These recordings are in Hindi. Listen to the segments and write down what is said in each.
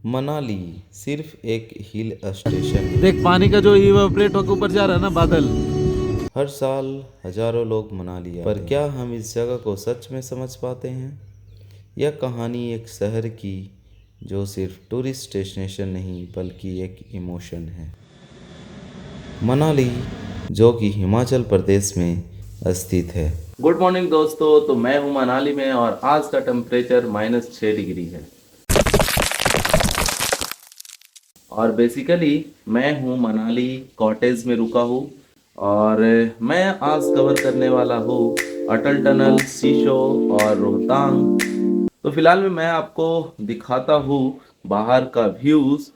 मनाली सिर्फ एक हिल स्टेशन है। देख पानी का जो इवेपोरेट होकर ऊपर जा रहा है ना बादल। हर साल हजारों लोग मनाली आते हैं। पर क्या हम इस जगह को सच में समझ पाते हैं? यह कहानी एक शहर की जो सिर्फ टूरिस्ट डेस्टिनेशन नहीं बल्कि एक इमोशन है। मनाली जो कि हिमाचल प्रदेश में स्थित है। गुड मॉर्निंग दोस्तों, तो मैं हूँ मनाली में और आज का टेम्परेचर -6 डिग्री है। और बेसिकली मैं हूँ मनाली कॉटेज में रुका हूँ और मैं आज कवर करने वाला हूँ अटल टनल, शीशो और रोहतांग। तो फिलहाल में मैं आपको दिखाता हूँ बाहर का व्यूज।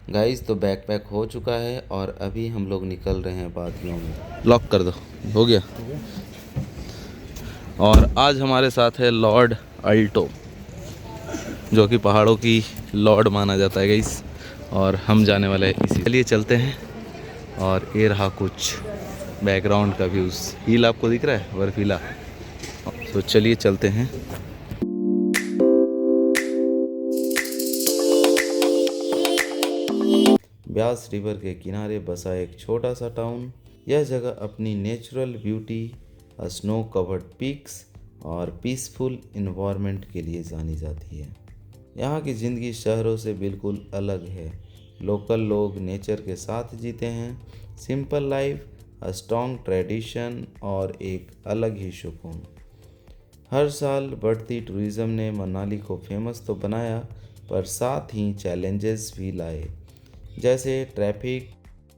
गाइस तो बैकपैक हो चुका है और अभी हम लोग निकल रहे हैं वादियों में। लॉक कर दो, हो गया। और आज हमारे साथ है लॉर्ड अल्टो, जो कि पहाड़ों की लॉर्ड माना जाता है गाइस। और हम जाने वाले हैं इसी लिए चलते हैं। और ये रहा कुछ बैकग्राउंड का व्यूज़। हिल आपको दिख रहा है, बर्फीला। तो चलिए चलते हैं। ब्यास रिवर के किनारे बसा एक छोटा सा टाउन। यह जगह अपनी natural beauty, snow covered peaks और पीसफुल इन्वायरमेंट के लिए जानी जाती है। यहाँ की ज़िंदगी शहरों से बिल्कुल अलग है। लोकल लोग नेचर के साथ जीते हैं। सिंपल लाइफ, स्ट्रॉन्ग ट्रेडिशन और एक अलग ही सुकून। हर साल बढ़ती टूरिज़्म ने मनाली को फेमस तो बनाया, पर साथ ही चैलेंजेस भी लाए, जैसे ट्रैफिक।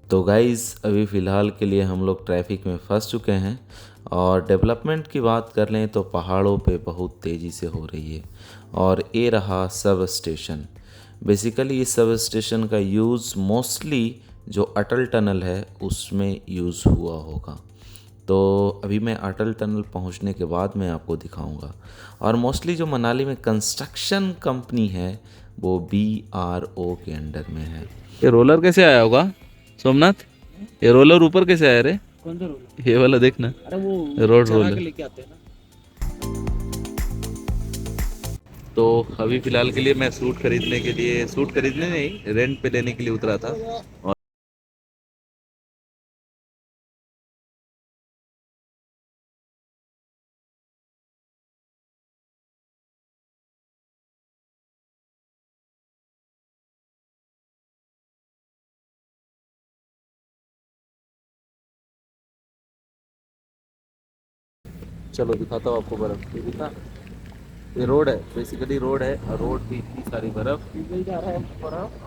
तो गाइस अभी फ़िलहाल के लिए हम लोग ट्रैफिक में फंस चुके हैं। और डेवलपमेंट की बात कर लें तो पहाड़ों पे बहुत तेज़ी से हो रही है। और ये रहा सब स्टेशन। बेसिकली इस सब स्टेशन का यूज़ मोस्टली जो अटल टनल है उसमें यूज़ हुआ होगा। तो अभी मैं अटल टनल पहुंचने के बाद मैं आपको दिखाऊंगा। और मोस्टली जो मनाली में कंस्ट्रक्शन कंपनी है वो BRO के अंडर में है। ये रोलर कैसे आया होगा सोमनाथ? ये रोलर ऊपर कैसे आया रे? कौन सा रोल? ये वाला देखना। अरे वो रोड चढ़ा रोलर। के लेके आते हैं ना। तो अभी फ़िलहाल के लिए मैं सूट खरीदने के लिए, सूट खरीदने नहीं, रेंट पे लेने के लिए उतरा था। और चलो दिखाता हूँ आपको बर्फ़। ये दिखा, ये रोड है, बेसिकली रोड है और रोड पे इतनी सारी बर्फ़। जा रहा है बर्फ।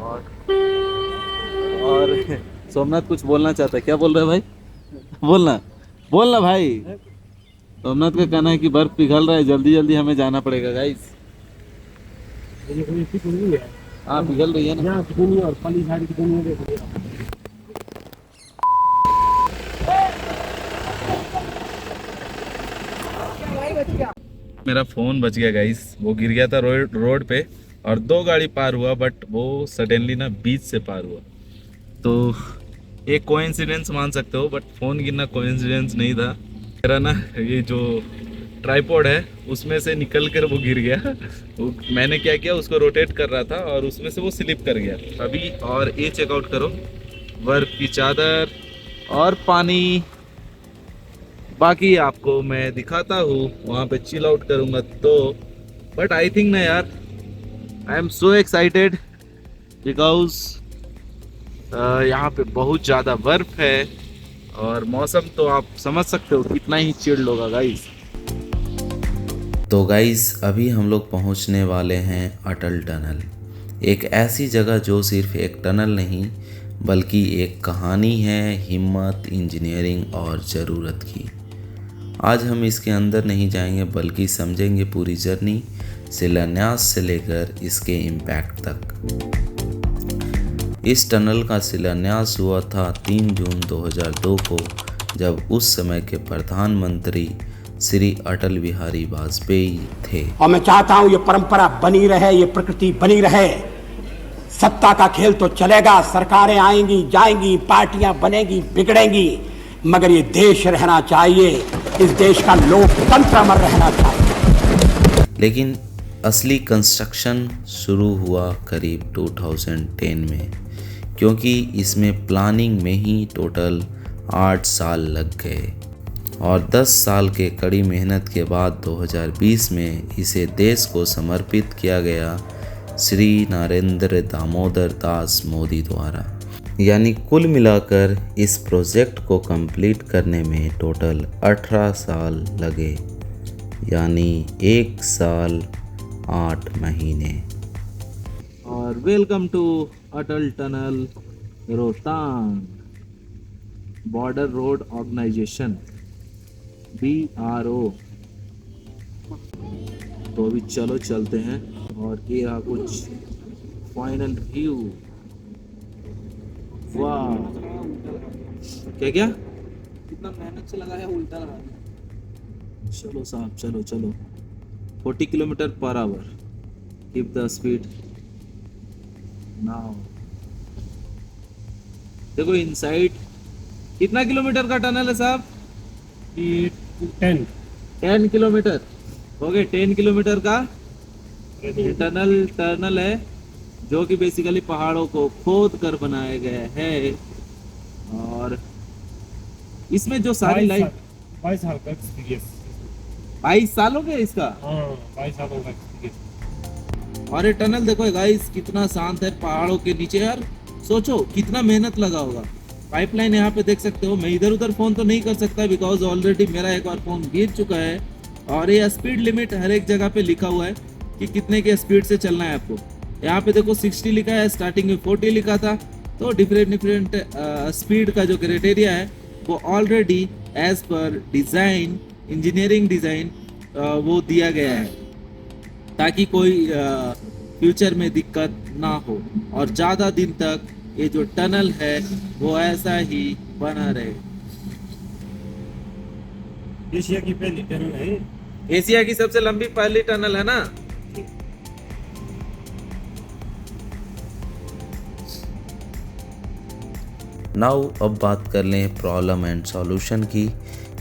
और सोमनाथ कुछ बोलना चाहता है, क्या बोल रहे हैं भाई? बोलना, बोलना भाई। सोमनाथ का कहना है कि बर्फ पिघल रहा है, जल्दी जल्दी हमें जाना पड़ेगा गाइस। ये कोई ऐसी कुंडी है हाँ पिघल रही है ना। यहाँ की दुनिया और पली झाड़ी की दुनिया देख रही है। मेरा फ़ोन बच गया गाइस, वो गिर गया था रोड पे। और 2 गाड़ी पार हुआ, बट वो सडनली ना बीच से पार हुआ। तो एक कोइंसिडेंस मान सकते हो, बट फ़ोन गिरना कोइंसिडेंस नहीं था। मेरा ना ये जो ट्राइपॉड है उसमें से निकल कर वो गिर गया। मैंने क्या किया, उसको रोटेट कर रहा था और उसमें से वो स्लिप कर गया अभी। और ये चेकआउट करो, बर्फ़ की चादर और पानी। बाकी आपको मैं दिखाता हूँ, वहाँ पे चिल आउट करूँगा तो। बट आई थिंक ना यार, I am so excited because यहाँ पे बहुत ज़्यादा बर्फ़ है। और मौसम तो आप समझ सकते हो कितना ही चिल्ड होगा गाइस। तो गाइस अभी हम लोग पहुँचने वाले हैं अटल टनल। एक ऐसी जगह जो सिर्फ एक टनल नहीं बल्कि एक कहानी है हिम्मत, इंजीनियरिंग और ज़रूरत की। आज हम इसके अंदर नहीं जाएंगे बल्कि समझेंगे पूरी जर्नी, शिलान्यास से लेकर इसके इम्पैक्ट तक। इस टनल का शिलान्यास हुआ था 3 जून 2002 को जब उस समय के प्रधानमंत्री श्री अटल बिहारी वाजपेयी थे। और मैं चाहता हूं ये परंपरा बनी रहे, ये प्रकृति बनी रहे। सत्ता का खेल तो चलेगा, सरकारें आएंगी जाएंगी, पार्टियां बनेगी बिगड़ेंगी, मगर ये देश रहना चाहिए, इस देश का लोकतंत्र अमर रहना चाहिए। लेकिन असली कंस्ट्रक्शन शुरू हुआ करीब 2010 में, क्योंकि इसमें प्लानिंग में ही टोटल 8 साल लग गए और 10 साल के कड़ी मेहनत के बाद 2020 में इसे देश को समर्पित किया गया श्री नरेंद्र दामोदर दास मोदी द्वारा। यानी कुल मिलाकर इस प्रोजेक्ट को कंप्लीट करने में टोटल 18 साल लगे, यानी 1 साल 8 महीने। और welcome to Atal Tunnel Rohtang Border Road Organisation BRO। तो अभी चलो चलते हैं और ये रहा कुछ फाइनल व्यू। वाह, क्या क्या कितना मेहनत से लगा है, उल्टा लगा दिया। चलो साहब, चलो चलो। 40 kilometre per hour, keep the speed now. देखो इनसाइड कितना किलोमीटर का टनल है साहब? 10 किलोमीटर हो गए। 10 किलोमीटर का टनल है, जो कि बेसिकली पहाड़ों को खोद कर बनाया गया है। और इसमें जो सारी लाइट 22 साल का एक्सपीरियंस। 22 साल हो गया इसका। हाँ, 22 सालों का एक्सपीरियंस। और ये टनल देखो गाइस कितना शांत है पहाड़ों के नीचे। यार सोचो कितना मेहनत लगा होगा। पाइपलाइन यहाँ पे देख सकते हो। मैं इधर उधर फोन तो नहीं कर सकता बिकॉज ऑलरेडी मेरा एक बार फोन गिर चुका है। और ये स्पीड लिमिट हर एक जगह पे लिखा हुआ है कि कितने के स्पीड से चलना है आपको। यहाँ पे देखो 60 लिखा है, स्टार्टिंग में 40 लिखा था। तो डिफरेंट स्पीड का जो क्राइटेरिया है वो already as per design, engineering design वो दिया गया है, ताकि कोई फ्यूचर में दिक्कत ना हो और ज़्यादा दिन तक ये जो टनल है वो ऐसा ही बना रहे। एशिया की पहली टनल है। एशिया की सबसे लंबी पहली टनल है ना। नाउ अब बात कर लें प्रॉब्लम एंड सॉल्यूशन की,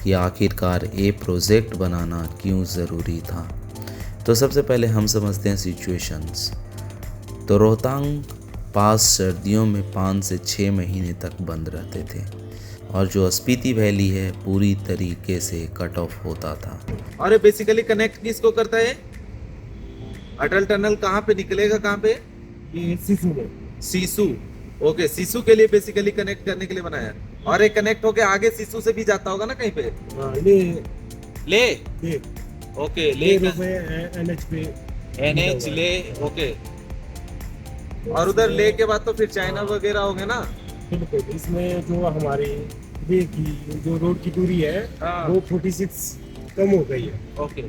कि आखिरकार ये प्रोजेक्ट बनाना क्यों ज़रूरी था। तो सबसे पहले हम समझते हैं सिचुएशंस। तो रोहतांग पास सर्दियों में 5 से 6 महीने तक बंद रहते थे और जो स्पीति वैली है पूरी तरीके से कट ऑफ होता था। और ये बेसिकली कनेक्ट किसको करता है? अटल टनल कहाँ पे निकलेगा, कहाँ पे? ये सिसु में। सीसू। ओके, सीसू के लिए बेसिकली कनेक्ट करने के लिए बनाया। और ये कनेक्ट होके आगे सीसू से भी जाता होगा ना कहीं पे? हाँ, ले। ले ओके, ले NH पे NH ले। ओके, और उधर ले के बाद तो फिर चाइना वगैरह होंगे ना। बिल्कुल। इसमें जो हमारी ले की जो रोड की दूरी है हाँ। वो 46 कम हो गई है। ओके।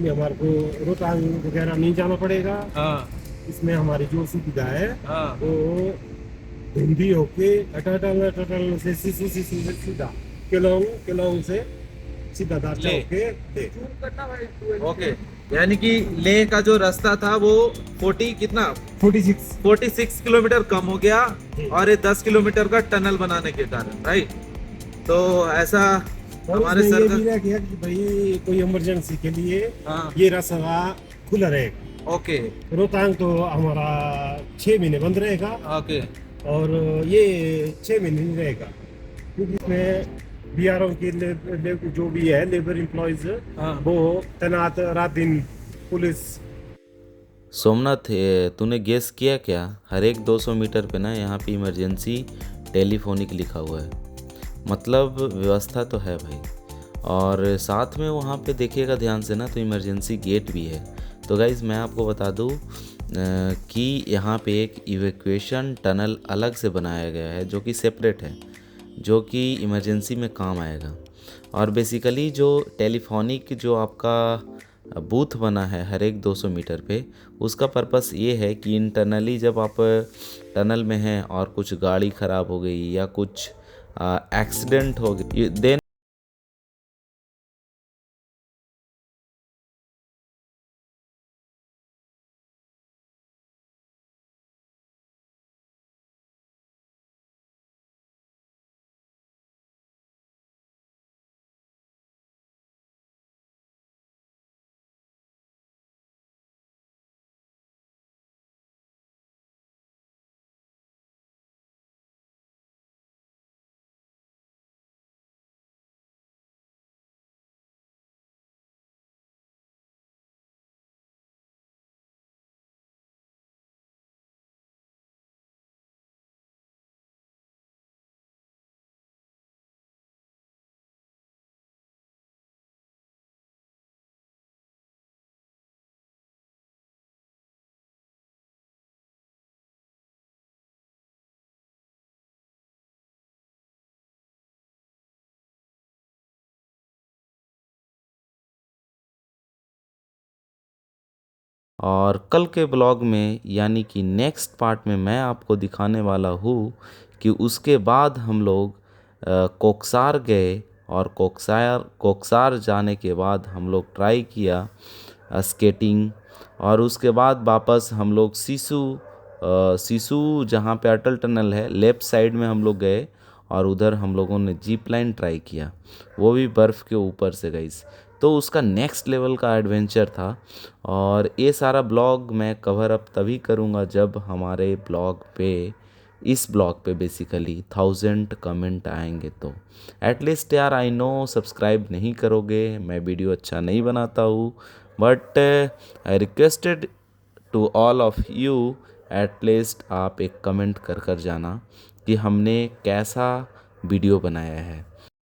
हमारे को रोहतांग वगैरह नहीं जाना पड़ेगा। हाँ इसमें हमारी जो सुविधा है हाँ। वो धुंधी होके अटल से सिसु से सीधा केलोंग से सीधा दार्चा होके ले। ओके, यानी कि लेह का जो रास्ता था वो 46 किलोमीटर कम हो गया और ये 10 किलोमीटर का टनल बनाने के कारण, राइट। तो ऐसा हमारे ये सरकार भी रह गया कि भाई कोई इमरजेंसी के लिए हाँ। ये रास्ता खुला रहेगा। ओके रोहतांग तो हमारा 6 महीने बंद रहेगा ओके और ये 6 महीने नहीं रहेगा, क्योंकि इसमें BRO के जो भी है लेबर एम्प्लॉयज हाँ। वो तैनात रात दिन पुलिस। सोमनाथ, तूने गेस किया क्या? हर एक 200 मीटर पे ना यहाँ पे इमरजेंसी टेलीफोनिक लिखा हुआ है। मतलब व्यवस्था तो है भाई। और साथ में वहाँ पे देखिएगा ध्यान से ना तो इमरजेंसी गेट भी है। तो गाइज़ मैं आपको बता दूँ कि यहाँ पे एक इवैक्यूएशन टनल अलग से बनाया गया है जो कि सेपरेट है, जो कि इमरजेंसी में काम आएगा। और बेसिकली जो टेलीफोनिक जो आपका बूथ बना है हर एक 200 मीटर पे, उसका पर्पस ये है कि इंटरनली जब आप टनल में हैं और कुछ गाड़ी ख़राब हो गई या कुछ एक्सीडेंट हो गया देन और कल के ब्लॉग में यानी कि नेक्स्ट पार्ट में मैं आपको दिखाने वाला हूँ कि उसके बाद हम लोग कोकसार गए और कोकसार जाने के बाद हम लोग ट्राई किया स्केटिंग और उसके बाद वापस हम लोग सिसु जहाँ पे अटल टनल है लेफ़्ट साइड में हम लोग गए और उधर हम लोगों ने जीप लाइन ट्राई किया, वो भी बर्फ़ के ऊपर से गाइस। तो उसका नेक्स्ट लेवल का एडवेंचर था और ये सारा ब्लॉग मैं कवर अप तभी करूँगा जब हमारे ब्लॉग पे इस ब्लॉग पे बेसिकली 1000 कमेंट आएंगे। तो एटलीस्ट यार आई नो सब्सक्राइब नहीं करोगे, मैं वीडियो अच्छा नहीं बनाता हूँ, but I requested to all of you at least आप एक कमेंट कर कर जाना कि हमने कैसा वीडियो बनाया है।